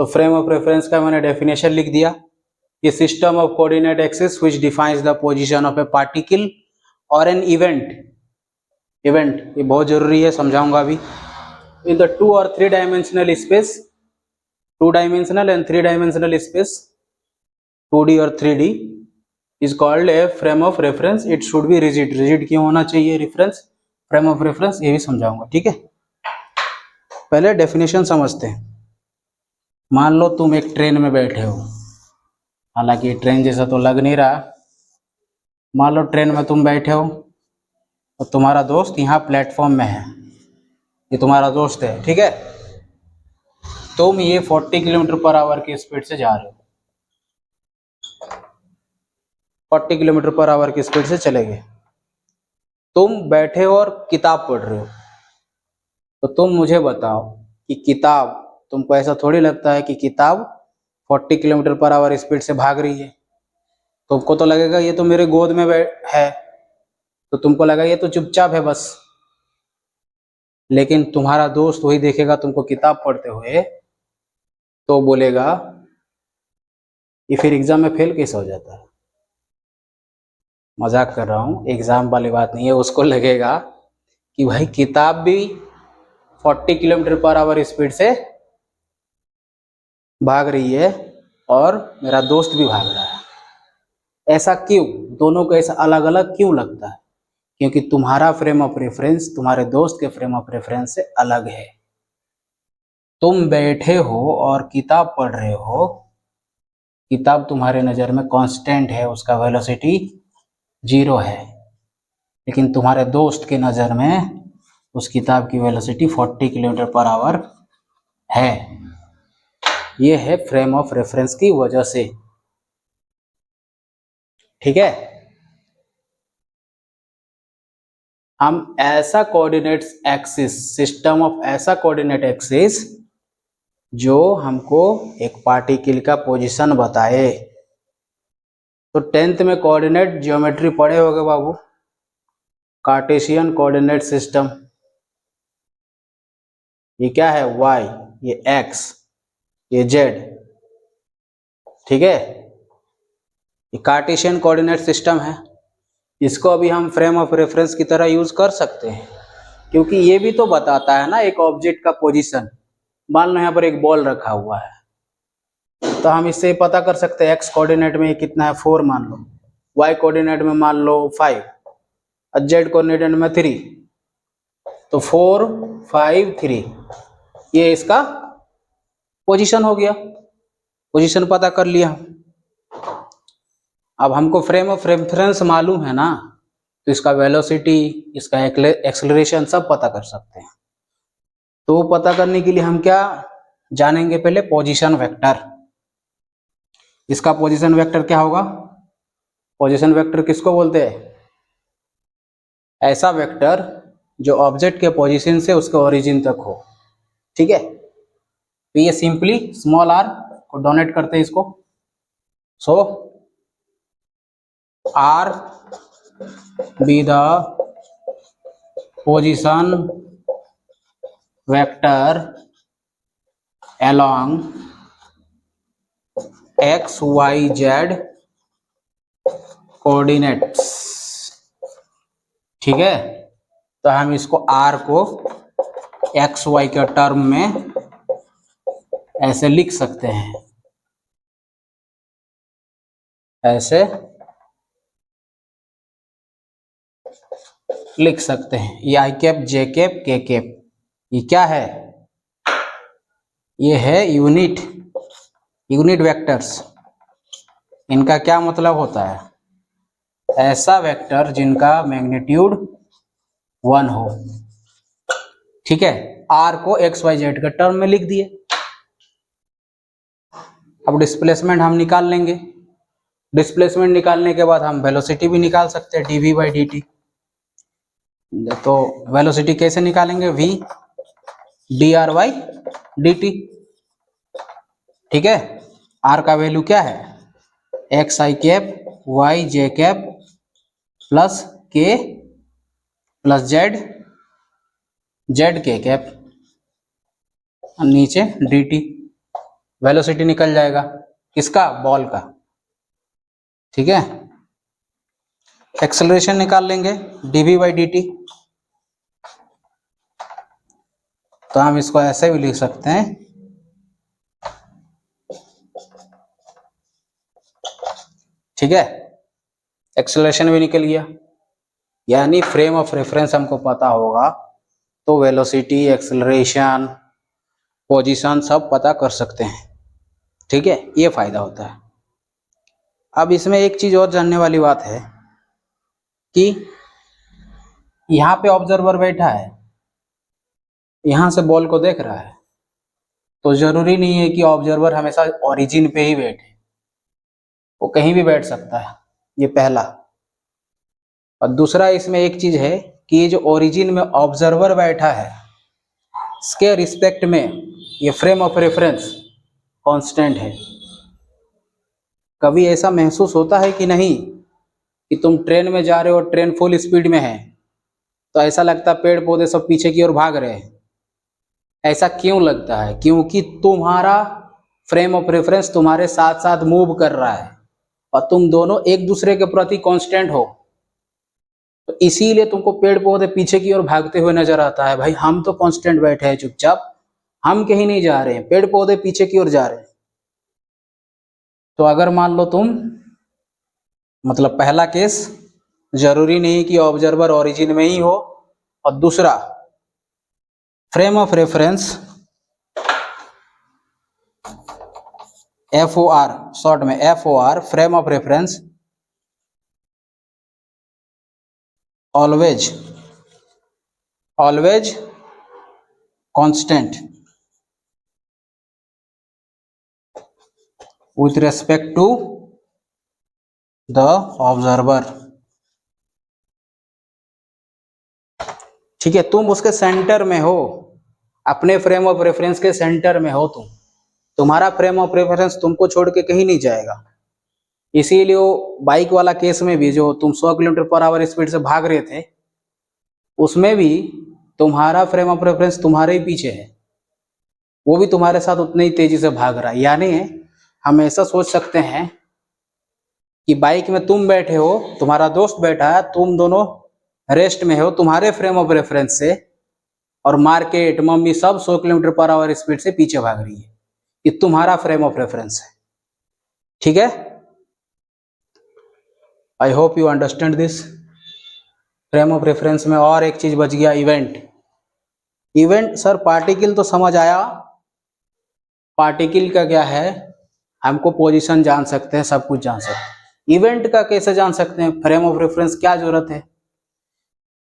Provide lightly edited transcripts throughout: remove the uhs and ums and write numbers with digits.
तो frame of reference का मैंने डेफिनेशन लिख दिया। ये system of coordinate axis which defines the position of A particle और एन इवेंट। इवेंट ये बहुत जरूरी है, समझाऊंगा अभी। इन द 2 और 3 dimensional space, 2 dimensional and 3 dimensional space, 2D और 3D is called a frame of reference. It should be rigid. Rigid क्यों होना चाहिए रेफरेंस, फ्रेम ऑफ रेफरेंस, ये भी समझाऊंगा। ठीक है, पहले डेफिनेशन समझते हैं। मान लो तुम एक ट्रेन में बैठे हो, हालांकि ट्रेन जैसा तो लग नहीं रहा। मान लो ट्रेन में तुम बैठे हो और तुम्हारा दोस्त यहाँ प्लेटफॉर्म में है, ये तुम्हारा दोस्त है। ठीक है, तुम ये 40 किलोमीटर पर आवर की स्पीड से जा रहे हो, 40 किलोमीटर पर आवर की स्पीड से चले गए। तुम बैठे हो और किताब पढ़ रहे हो। तो तुम मुझे बताओ कि किताब, तुमको ऐसा थोड़ी लगता है कि किताब 40 किलोमीटर पर आवर स्पीड से भाग रही है। तुमको तो लगेगा ये तो मेरे गोद में है, तो तुमको लगा ये तो चुपचाप है बस। लेकिन तुम्हारा दोस्त वही देखेगा तुमको किताब पढ़ते हुए, तो बोलेगा ये फिर एग्जाम में फेल कैसे हो जाता है। मजाक कर रहा हूँ, एग्जाम वाली बात नहीं है। उसको लगेगा कि भाई किताब भी 40 किलोमीटर पर आवर स्पीड से भाग रही है और मेरा दोस्त भी भाग रहा है। ऐसा क्यों, दोनों को ऐसा अलग अलग क्यों लगता है? क्योंकि तुम्हारा फ्रेम ऑफ रेफरेंस तुम्हारे दोस्त के फ्रेम ऑफ रेफरेंस से अलग है। तुम बैठे हो और किताब पढ़ रहे हो, किताब तुम्हारे नजर में कांस्टेंट है, उसका वेलोसिटी 0 है। लेकिन तुम्हारे दोस्त के नजर में उस किताब की वेलोसिटी 40 किलोमीटर पर आवर है। ये है फ्रेम ऑफ रेफरेंस की वजह से। ठीक है, हम ऐसा कोऑर्डिनेट एक्सिस, सिस्टम ऑफ ऐसा कोऑर्डिनेट एक्सिस जो हमको एक पार्टिकल का पोजीशन बताए। तो 10th में कोऑर्डिनेट ज्योमेट्री पढ़े होगे बाबू, कार्टेशियन कोऑर्डिनेट सिस्टम। ये क्या है, y, ये x, ये z। ठीक है, ये कार्टेशियन कोऑर्डिनेट सिस्टम है। इसको अभी हम फ्रेम ऑफ रेफरेंस की तरह यूज कर सकते हैं, क्योंकि ये भी तो बताता है ना एक ऑब्जेक्ट का पोजीशन। मान लो यहाँ पर एक बॉल रखा हुआ है, तो हम इससे पता कर सकते हैं एक्स कोऑर्डिनेट में कितना है 4 मान लो, वाई कोऑर्डिनेट में मान लो 5 और जेड कोऑर्डिनेट में 3। तो 4 5 3 ये इसका पोजीशन हो गया, पोजीशन पता कर लिया। अब हमको फ्रेम ऑफ रेफरेंस मालूम है ना, तो इसका वेलोसिटी, इसका एक्सेलरेशन सब पता कर सकते हैं। तो पता करने के लिए हम क्या जानेंगे, पहले पोजीशन वेक्टर। इसका पोजीशन वेक्टर क्या होगा, पोजीशन वेक्टर किसको बोलते हैं? ऐसा वेक्टर जो ऑब्जेक्ट के पोजीशन से उसके ओरिजिन तक हो। ठीक है, तो ये सिंपली स्मॉल r को डोनेट करते हैं इसको। सो r be the position vector along x y z coordinates. ठीक है, तो हम इसको r को x y के टर्म में ऐसे लिख सकते हैं, ऐसे लिख सकते हैं। ये आई कैप, जे कैप, के कैप, ये क्या है? ये है यूनिट वेक्टर्स। इनका क्या मतलब होता है? ऐसा वेक्टर जिनका मैग्नीट्यूड 1 हो। ठीक है, r को x y z के टर्म में लिख दिए। अब डिस्प्लेसमेंट हम निकाल लेंगे। डिस्प्लेसमेंट निकालने के बाद हम वेलोसिटी भी निकाल सकते हैं, dv बाई dt। तो वेलोसिटी कैसे निकालेंगे, v dr बाई dt। ठीक है, r का वैल्यू क्या है, एक्स आई कैप वाई जे कैप प्लस के प्लस जेड जेड के कैप, नीचे dt। वेलोसिटी निकल जाएगा, किसका, बॉल का, ठीक है। एक्सेलरेशन निकाल लेंगे dv/dt, तो हम इसको ऐसे भी लिख सकते हैं, ठीक है। एक्सेलरेशन भी निकल गया, यानी फ्रेम ऑफ रेफरेंस हमको पता होगा तो वेलोसिटी, एक्सेलरेशन, पोजीशन सब पता कर सकते हैं, ठीक है। ये फायदा होता है। अब इसमें एक चीज और जानने वाली बात है कि यहाँ पे ऑब्जर्वर बैठा है, यहाँ से बॉल को देख रहा है, तो जरूरी नहीं है कि ऑब्जर्वर हमेशा ओरिजिन पे ही बैठे, वो कहीं भी बैठ सकता है, ये पहला। और दूसरा इसमें एक चीज है कि ये जो ओरिजिन में ऑब्जर्वर बैठा है, इसके रिस्पेक्ट में ये फ्रेम ऑफ रेफरेंस कांस्टेंट है। कभी ऐसा महसूस होता है कि नहीं कि तुम ट्रेन में जा रहे हो, ट्रेन फुल स्पीड में है, तो ऐसा लगता है पेड़ पौधे सब पीछे की ओर भाग रहे हैं। ऐसा क्यों लगता है? क्योंकि तुम्हारा फ्रेम ऑफ रेफरेंस तुम्हारे साथ साथ मूव कर रहा है और तुम दोनों एक दूसरे के प्रति कांस्टेंट हो, तो इसीलिए तुमको पेड़ पौधे पीछे की ओर भागते हुए नजर आता है। भाई हम तो कांस्टेंट बैठे हैं चुपचाप, हम कहीं नहीं जा रहे हैं, पेड़ पौधे पीछे की ओर जा रहे हैं। तो अगर मान लो तुम, मतलब पहला केस, जरूरी नहीं कि ऑब्जर्वर ओरिजिन में ही हो, और दूसरा frame of reference FOR, short में FOR, frame of reference always constant with respect to the observer, ठीक है। तुम उसके सेंटर में हो, अपने फ्रेम ऑफ रेफरेंस के सेंटर में हो, तुम्हारा फ्रेम ऑफ रेफरेंस तुमको छोड़ के कहीं नहीं जाएगा। इसीलिए वो बाइक वाला केस में भी, जो तुम 100 किलोमीटर पर आवर स्पीड से भाग रहे थे, उसमें भी तुम्हारा फ्रेम ऑफ रेफरेंस तुम्हारे ही पीछे है, वो भी तुम्हारे साथ उतनी ही तेजी से भाग रहा है। यानी हम ऐसा सोच सकते हैं कि बाइक में तुम बैठे हो, तुम्हारा दोस्त बैठा है, तुम दोनों रेस्ट में हो तुम्हारे फ्रेम ऑफ रेफरेंस से, और मार्केट, मम्मी सब 100 किलोमीटर पर आवर स्पीड से पीछे भाग रही है। ये तुम्हारा फ्रेम ऑफ रेफरेंस है, ठीक है। I hope you understand this. Frame of reference में और एक चीज बच गया, इवेंट। सर पार्टिकल तो समझ आया, पार्टिकल का क्या है, हमको पोजीशन जान सकते हैं, सब कुछ जान सकते हैं। इवेंट का कैसे जान सकते हैं? फ्रेम ऑफ रेफरेंस क्या जरूरत है?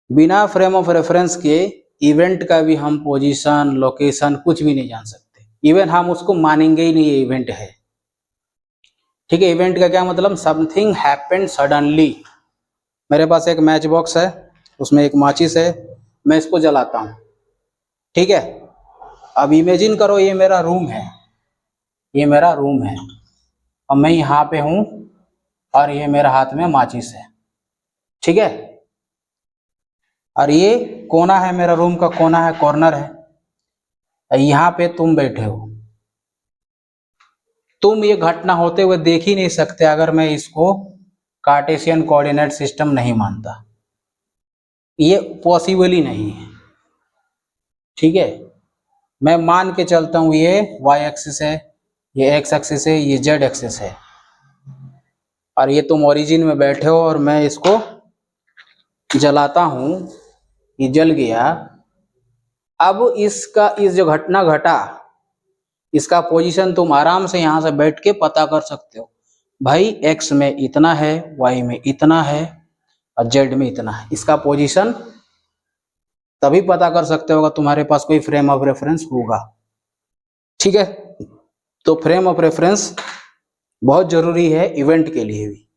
बिना फ्रेम ऑफ रेफरेंस के इवेंट का भी हम पोजीशन, लोकेशन कुछ भी नहीं जान सकते। इवन हम उसको मानेंगे ही नहीं ये इवेंट है, ठीक है। इवेंट का क्या मतलब? Something happened suddenly. मेरे पास एक मैच बॉक्स है, उसमें एक माचिस है, मैं इसको जलाता हूँ, ठीक है। अब इमेजिन करो ये मेरा रूम है, ये मेरा रूम है, और मैं यहाँ पे हूँ और ये मेरा हाथ में माचिस है, ठीक है। और ये कोना है, मेरा रूम का कोना है, कॉर्नर है, यहाँ पे तुम बैठे हो। तुम ये घटना होते हुए देख ही नहीं सकते अगर मैं इसको कार्टेशियन कोऑर्डिनेट सिस्टम नहीं मानता, ये पॉसिबल ही नहीं है, ठीक है। मैं मान के चलता हूँ ये y एक्सिस है, ये x एक्सिस है, ये z एक्सिस है, और ये तुम ओरिजिन में बैठे हो और मैं इसको जलाता हूँ, ये जल गया। अब इसका, इस जो घटना घटा, इसका पोजीशन तुम आराम से यहाँ से बैठ के पता कर सकते हो। भाई x में इतना है, y में इतना है, और z में इतना है। इसका पोजीशन तभी पता कर सकते होगा तुम्हारे पास कोई फ्रेम ऑफ रेफरेंस होगा, ठीक है। तो फ्रेम ऑफ रेफरेंस बहुत जरूरी है इवेंट के लिए भी।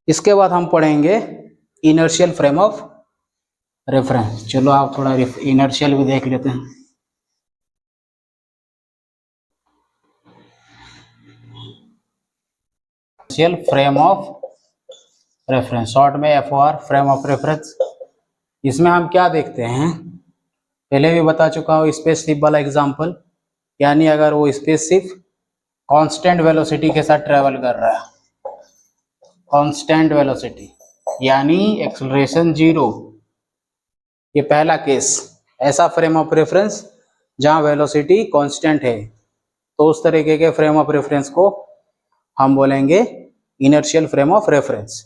इसके बाद हम पढ़ेंगे इनर्शियल फ्रेम ऑफ रेफरेंस। चलो आप थोड़ा इनर्शियल भी देख लेते हैं। Inertial frame of reference, short में FOR, फ्रेम ऑफ रेफरेंस। इसमें हम क्या देखते हैं, पहले भी बता चुका हूँ, स्पेसशिप वाला एग्जांपल। यानी अगर वो स्पेसशिप कांस्टेंट वेलोसिटी के साथ ट्रेवल कर रहा है, कांस्टेंट वेलोसिटी यानी एक्सेलरेशन जीरो। ये पहला केस, ऐसा फ्रेम ऑफ रेफरेंस जहां वेलोसिटी कांस्टेंट है, तो उस तरीके के फ्रेम ऑफ रेफरेंस को हम बोलेंगे इनर्शियल फ्रेम ऑफ रेफरेंस।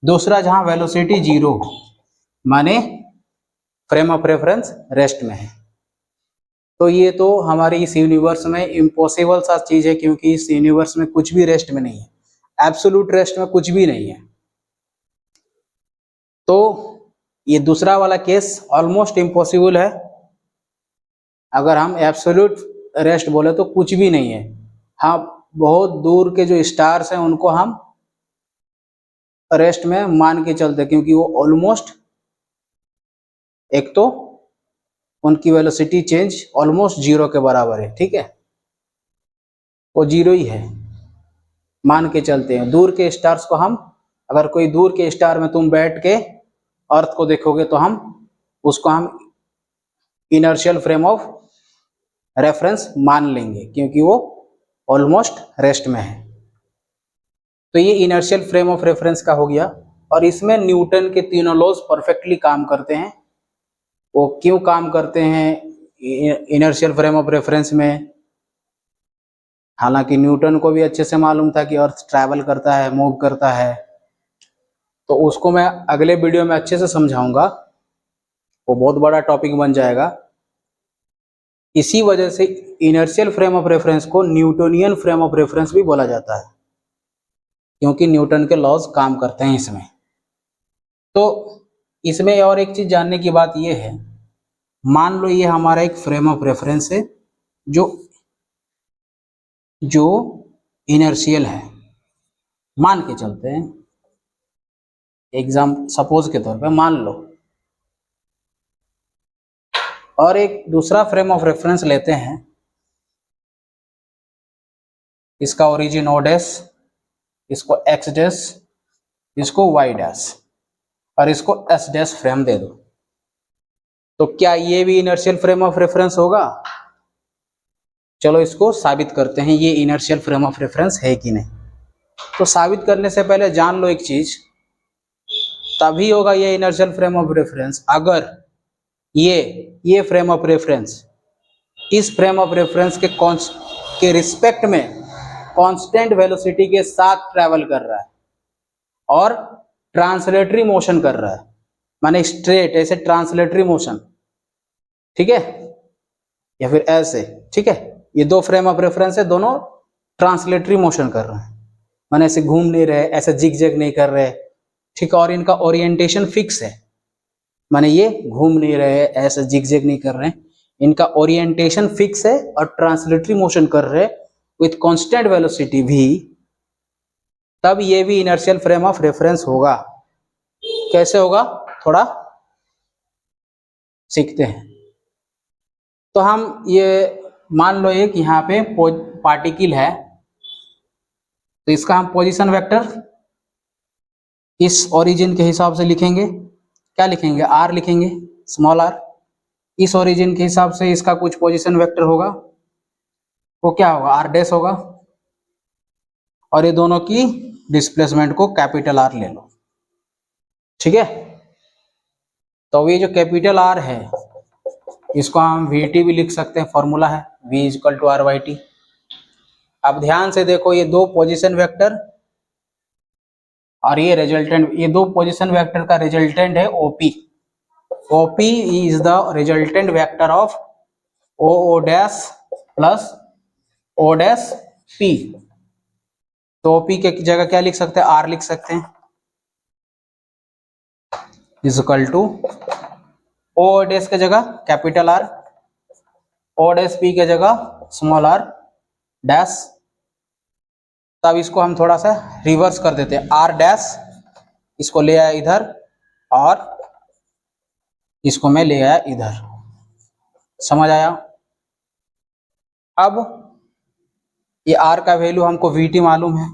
दूसरा, जहां वेलोसिटी जीरो माने फ्रेम ऑफ रेफरेंस रेस्ट में है। तो ये तो हमारी इस यूनिवर्स में इम्पॉसिबल सा चीज है, क्योंकि इस यूनिवर्स में कुछ भी रेस्ट में नहीं है, एब्सोल्यूट रेस्ट में कुछ भी नहीं है। तो ये दूसरा वाला केस ऑलमोस्ट इम्पॉसिबल है। अगर हम एब्सोल्यूट रेस्ट बोले तो कुछ भी नहीं है। हाँ, बहुत दूर के जो स्टार्स हैं उनको हम रेस्ट में मान के चलते, क्योंकि वो ऑलमोस्ट, एक तो उनकी वेलोसिटी चेंज ऑलमोस्ट जीरो के बराबर है, ठीक है, वो जीरो ही है, मान के चलते हैं। दूर के स्टार्स को हम, अगर कोई दूर के स्टार में तुम बैठ के अर्थ को देखोगे तो हम उसको हम इनर्शियल फ्रेम ऑफ रेफरेंस मान लेंगे, क्योंकि वो ऑलमोस्ट रेस्ट में है। तो ये इनर्शियल फ्रेम ऑफ रेफरेंस का हो गया। और इसमें न्यूटन के तीनों लॉज परफेक्टली काम करते हैं। वो क्यों काम करते हैं इनर्शियल फ्रेम ऑफ रेफरेंस में? हालांकि न्यूटन को भी अच्छे से मालूम था कि अर्थ ट्रैवल करता है, मूव करता है, तो उसको मैं अगले वीडियो में अच्छे से समझाऊंगा, वो बहुत बड़ा टॉपिक बन जाएगा। इसी वजह से इनर्शियल फ्रेम ऑफ रेफरेंस को न्यूटोनियन फ्रेम ऑफ रेफरेंस भी बोला जाता है, क्योंकि न्यूटन के लॉज काम करते हैं इसमें। तो इसमें और एक चीज जानने की बात यह है, मान लो ये हमारा एक फ्रेम ऑफ रेफरेंस है जो इनर्शियल है, मान के चलते हैं, एग्जाम सपोज के तौर पे मान लो। और एक दूसरा फ्रेम ऑफ रेफरेंस लेते हैं, इसका ओरिजिन ओ डैश, इसको एक्स डैश, इसको वाई डैश, और इसको एस डैश फ्रेम दे दो। तो क्या ये भी इनर्शियल फ्रेम ऑफ रेफरेंस होगा? चलो इसको साबित करते हैं, ये इनर्शियल फ्रेम ऑफ रेफरेंस है कि नहीं। तो साबित करने से पहले जान लो एक चीज, तभी होगा ये इनर्शियल फ्रेम ऑफ रेफरेंस अगर ये फ्रेम ऑफ रेफरेंस इस फ्रेम ऑफ रेफरेंस के रिस्पेक्ट में कांस्टेंट वेलोसिटी के साथ ट्रैवल कर रहा है और ट्रांसलेटरी मोशन कर रहा है, माने स्ट्रेट ऐसे ट्रांसलेटरी मोशन, ठीक है, या फिर ऐसे, ठीक है। ये दो फ्रेम ऑफ रेफरेंस है, दोनों ट्रांसलेटरी मोशन कर रहे हैं, माने ऐसे घूम नहीं रहे, ऐसे जिग-जैग नहीं कर रहे, ठीक है। और इनका ओरिएंटेशन फिक्स है, माने ये घूम नहीं रहे, ऐसे जिग-जैग नहीं कर रहे हैं, इनका ओरिएंटेशन फिक्स है और ट्रांसलेटरी मोशन कर रहे विथ कांस्टेंट वेलोसिटी भी, तब ये भी इनर्शियल फ्रेम ऑफ रेफरेंस होगा। कैसे होगा थोड़ा सीखते हैं। तो हम ये मान लो एक यहाँ पे पार्टिकल है, तो इसका हम पोजीशन वेक्टर इस ओरिजिन के हिसाब से लिखेंगे। क्या लिखेंगे? आर लिखेंगे, स्मॉल आर। इस ओरिजिन के हिसाब से इसका कुछ पोजीशन वेक्टर होगा, वो क्या होगा? आर डैश होगा। और ये दोनों की डिस्प्लेसमेंट को कैपिटल आर ले लो, ठीक है। तो ये जो कैपिटल आर है इसको हम वीटी भी लिख सकते हैं, फॉर्मूला है v equal to R by T. अब ध्यान से देखो, ये दो पोजीशन वेक्टर और ये रिजल्टेंट, ये दो पोजीशन वेक्टर का रिजल्टेंट है OP. OP is the resultant vector of O dash plus O dash P. तो ओपी के जगह क्या लिख सकते हैं? आर लिख सकते हैं, is equal to O dash के जगह capital R, O dash P के जगह स्मॉल आर डैश। तब इसको हम थोड़ा सा रिवर्स कर देते हैं, आर डैश इसको ले आया इधर और इसको मैं ले आया इधर, समझ आया? अब ये आर का वैल्यू हमको वीटी मालूम है,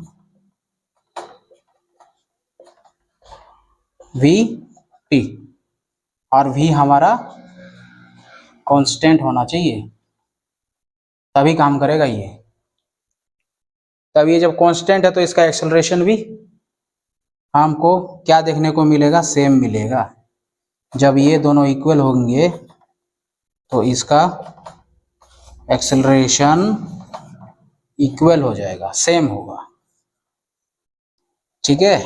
वी टी, और वी हमारा कांस्टेंट होना चाहिए, तभी काम करेगा ये। तब ये जब कांस्टेंट है तो इसका एक्सेलरेशन भी हमको क्या देखने को मिलेगा, सेम मिलेगा। जब ये दोनों इक्वल होंगे तो इसका एक्सेलरेशन इक्वल हो जाएगा, सेम होगा। ठीक है,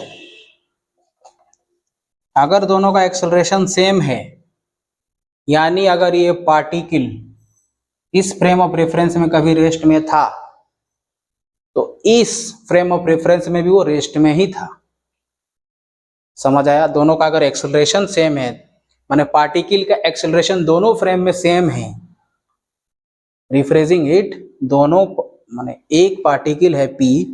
अगर दोनों का एक्सेलरेशन सेम है, यानी अगर ये पार्टिकल इस फ्रेम ऑफ रेफरेंस में कभी रेस्ट में था तो इस फ्रेम ऑफ रेफरेंस में भी वो रेस्ट में ही था। समझ आया? दोनों का अगर एक्सेलरेशन सेम है, माने पार्टिकल का एक्सेलरेशन दोनों फ्रेम में सेम है। रिफ्रेजिंग इट, दोनों माने एक पार्टिकल है P,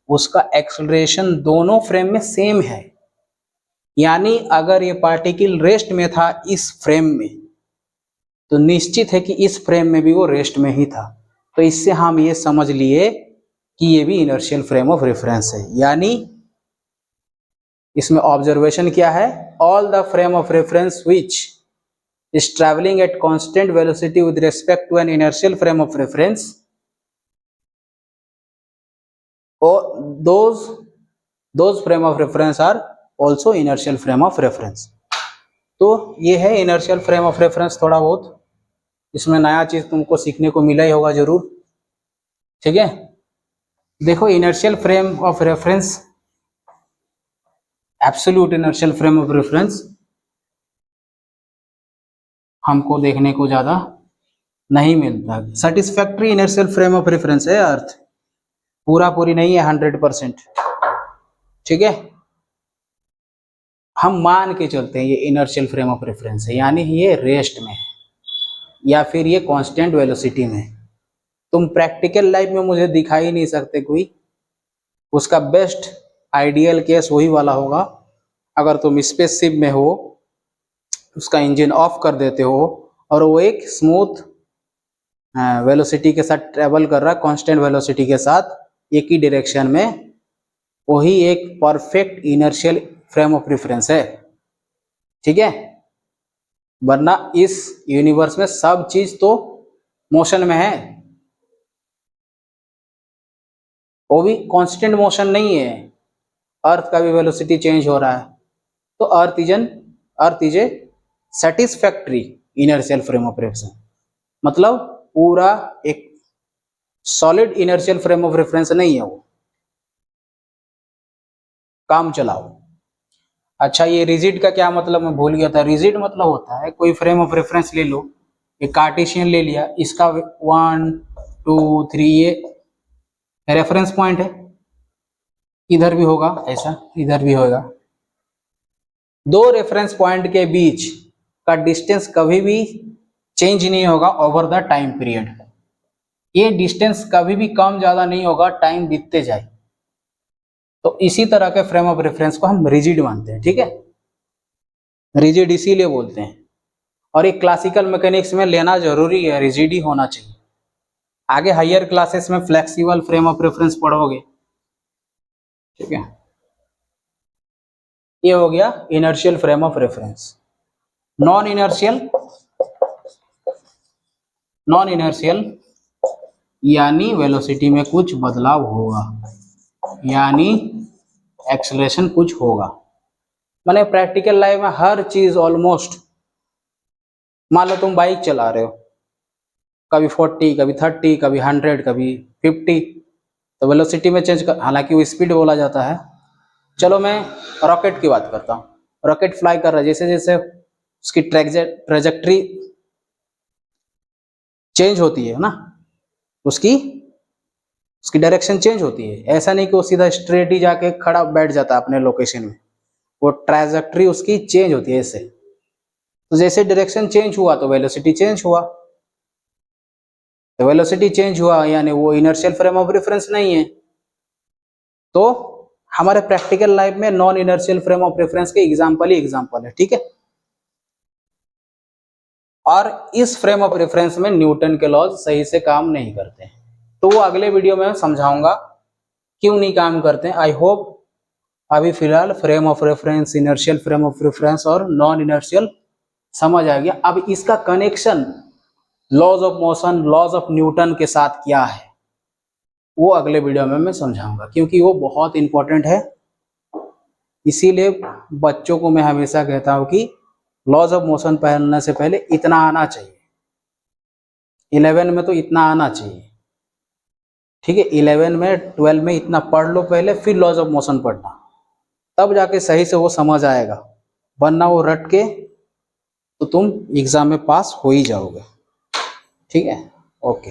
उसका एक्सेलरेशन दोनों फ्रेम में सेम है। यानी अगर ये पार्टिकल रेस्ट में था इस फ्रेम में, तो निश्चित है कि इस फ्रेम में भी वो रेस्ट में ही था। तो इससे हम ये समझ लिए कि ये भी इनर्शियल फ्रेम ऑफ रेफरेंस है। यानी इसमें ऑब्जर्वेशन क्या है, all the frame of reference which is travelling at constant velocity with respect to an inertial frame of reference, those frame of reference are also inertial frame of reference। तो ये है inertial frame of reference. थोड़ा बहुत इसमें नया चीज तुमको सीखने को मिला ही होगा जरूर। ठीक है, देखो inertial frame of reference, absolute inertial frame of reference हमको देखने को ज्यादा नहीं मिलता। Satisfactory inertial frame of reference है अर्थ, पूरा पूरी नहीं है 100%। ठीक है, हम मान के चलते हैं ये इनर्शियल फ्रेम ऑफ रेफरेंस है, यानी ये रेस्ट में है या फिर ये कांस्टेंट वेलोसिटी में। तुम प्रैक्टिकल लाइफ में मुझे दिखा ही नहीं सकते कोई। उसका बेस्ट आइडियल केस वही वाला होगा अगर तुम स्पेसशिप में हो, उसका इंजन ऑफ कर देते हो और वो एक स्मूथ वेलोसिटी के साथ ट्रेवल कर रहा है, कांस्टेंट वेलोसिटी के साथ एक ही डायरेक्शन में, वही एक perfect inertial frame of reference है। ठीक है, वरना इस यूनिवर्स में सब चीज तो मोशन में है, वो भी कांस्टेंट मोशन नहीं है। अर्थ का भी वेलोसिटी चेंज हो रहा है। तो earth is a satisfactory inertial frame of reference, मतलब पूरा एक solid inertial frame of reference नहीं है, वो काम चलाओ। अच्छा, ये रिजिड का क्या मतलब, मैं भूल गया था। रिजिड मतलब होता है कोई फ्रेम ऑफ रेफरेंस ले लो, एक कार्टेशियन ले लिया, इसका 1 2 3 ये रेफरेंस पॉइंट है, इधर भी होगा ऐसा, इधर भी होगा। दो रेफरेंस पॉइंट के बीच का डिस्टेंस कभी भी चेंज नहीं होगा ओवर द टाइम पीरियड। ये डिस्टेंस कभी भी कम ज्यादा नहीं होगा टाइम बीतते जाए। तो इसी तरह के फ्रेम ऑफ रेफरेंस को हम रिजिड मानते हैं। ठीक है, रिजिड इसीलिए बोलते हैं। और एक क्लासिकल मैकेनिक्स में लेना जरूरी है, रिजिड ही होना चाहिए। आगे हायर क्लासेस में फ्लेक्सिबल फ्रेम ऑफ रेफरेंस पढ़ोगे। ठीक है, ये हो गया inertial frame of reference. Non inertial यानी वेलोसिटी में कुछ बदलाव होगा, यानी एक्सेलरेशन कुछ होगा। माने प्रैक्टिकल लाइफ में हर चीज ऑलमोस्ट, मान लो तुम बाइक चला रहे हो, कभी 40 कभी 30 कभी 100 कभी 50, तो वेलोसिटी में चेंज कर, हालांकि वो स्पीड बोला जाता है। चलो मैं रॉकेट की बात करता हूँ। रॉकेट फ्लाई कर रहा है, जैसे जैसे उसकी ट्रेजेक्ट्री चेंज होती है ना, उसकी डायरेक्शन चेंज होती है। ऐसा नहीं कि वो सीधा स्ट्रेट ही जाके खड़ा बैठ जाता है अपने लोकेशन में, वो ट्रेजेक्ट्री उसकी चेंज होती है ऐसे। तो जैसे डायरेक्शन चेंज हुआ तो वेलोसिटी चेंज हुआ, तो वेलोसिटी चेंज हुआ यानी वो इनर्शियल फ्रेम ऑफ रेफरेंस नहीं है। तो हमारे प्रैक्टिकल लाइफ में non inertial frame of reference के एग्जांपल ही एग्जांपल है। ठीक है, और इस फ्रेम ऑफ रेफरेंस में न्यूटन के लॉज सही से काम नहीं करते हैं। तो वो अगले वीडियो में समझाऊंगा क्यों नहीं काम करते हैं। आई होप अभी फिलहाल frame of reference, inertial frame of reference और नॉन इनर्शियल समझ आ गया। अब इसका connection laws of motion, laws of Newton के साथ क्या है, वो अगले वीडियो में मैं समझाऊंगा, क्योंकि वो बहुत इंपॉर्टेंट है। इसीलिए बच्चों को मैं हमेशा कहता हूँ कि लॉज ऑफ मोशन पढ़ने से पहले इतना आना चाहिए, 11 में तो इतना आना चाहिए, ठीक है। 11 में 12 में इतना पढ़ लो पहले, फिर लॉज ऑफ मोशन पढ़ना, तब जाके सही से वो समझ आएगा। वरना वो रट के तो तुम एग्जाम में पास हो ही जाओगे, ठीक है। ओके।